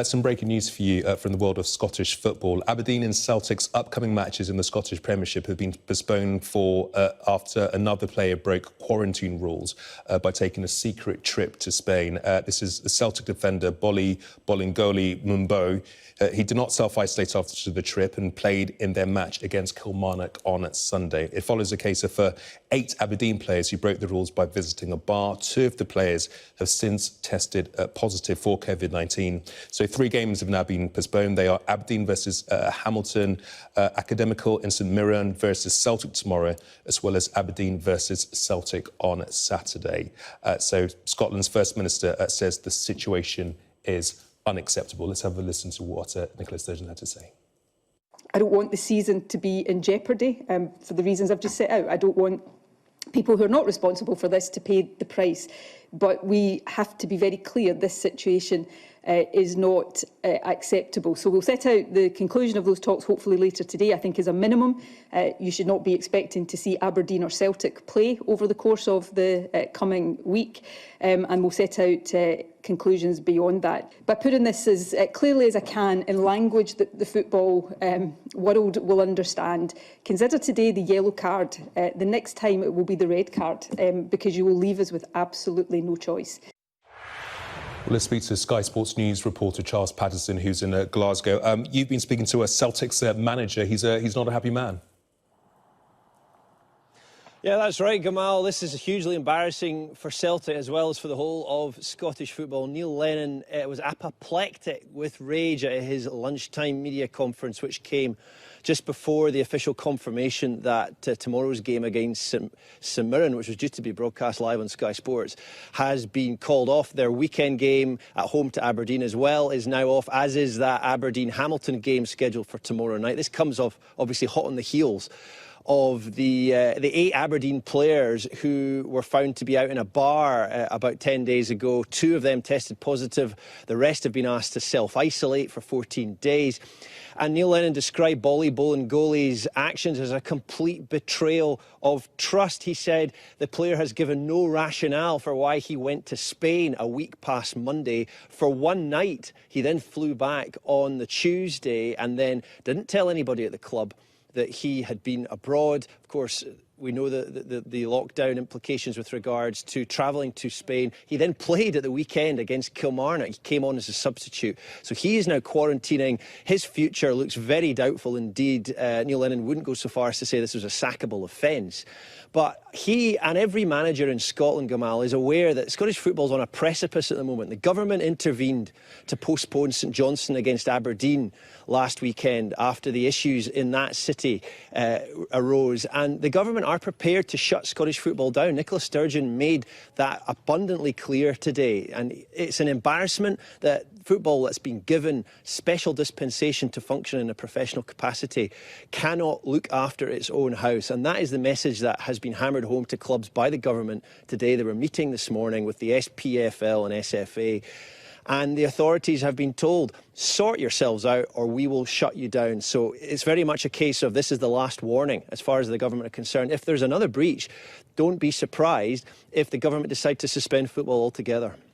Some breaking news for you from the world of Scottish football. Aberdeen and Celtic's upcoming matches in the Scottish Premiership have been postponed after another player broke quarantine rules by taking a secret trip to Spain. This is the Celtic defender Boli Bolingoli. He did not self-isolate after the trip and played in their match against Kilmarnock on Sunday. It follows a case of 8 Aberdeen players who broke the rules by visiting a bar. 2 of the players have since tested positive for COVID-19. So 3 games have now been postponed. They are Aberdeen versus Hamilton, Academical in St Mirren versus Celtic tomorrow, as well as Aberdeen versus Celtic on Saturday. So Scotland's First Minister says the situation is unacceptable. Let's have a listen to what Nicola Sturgeon had to say. I don't want the season to be in jeopardy for the reasons I've just set out. I don't want people who are not responsible for this to pay the price. But we have to be very clear this situation is not acceptable. So we'll set out the conclusion of those talks hopefully later today. I think as a minimum, you should not be expecting to see Aberdeen or Celtic play over the course of the coming week. And we'll set out conclusions beyond that. By putting this as clearly as I can in language that the football world will understand, consider today the yellow card. The next time it will be the red card because you will leave us with absolutely no choice. Well, let's speak to Sky Sports News reporter Charles Patterson, who's in Glasgow. You've been speaking to a Celtic's manager. He's not a happy man. Yeah, that's right, Gamal. This is hugely embarrassing for Celtic as well as for the whole of Scottish football. Neil Lennon was apoplectic with rage at his lunchtime media conference, which came just before the official confirmation that tomorrow's game against St Mirren, which was due to be broadcast live on Sky Sports, has been called off. Their weekend game at home to Aberdeen as well is now off, as is that Aberdeen-Hamilton game scheduled for tomorrow night. This comes off, obviously, hot on the heels of the 8 Aberdeen players who were found to be out in a bar about 10 days ago. 2 of them tested positive. The rest have been asked to self-isolate for 14 days. And Neil Lennon described Boli Bolingoli's actions as a complete betrayal of trust. He said the player has given no rationale for why he went to Spain a week past Monday for one night. He then flew back on the Tuesday and then didn't tell anybody at the club that he had been abroad. Of course, we know the lockdown implications with regards to travelling to Spain. He then played at the weekend against Kilmarnock. He came on as a substitute. So he is now quarantining. His future looks very doubtful indeed. Neil Lennon wouldn't go so far as to say this was a sackable offence. But he and every manager in Scotland, Gamal, is aware that Scottish football is on a precipice at the moment. The government intervened to postpone St Johnstone against Aberdeen last weekend after the issues in that city arose. And the government are prepared to shut Scottish football down. Nicola Sturgeon made that abundantly clear today. And it's an embarrassment that football that's been given special dispensation to function in a professional capacity cannot look after its own house. And that is the message that has been hammered home to clubs by the government today. They were meeting this morning with the SPFL and SFA. And the authorities have been told, sort yourselves out or we will shut you down. So it's very much a case of this is the last warning as far as the government are concerned. If there's another breach, don't be surprised if the government decide to suspend football altogether.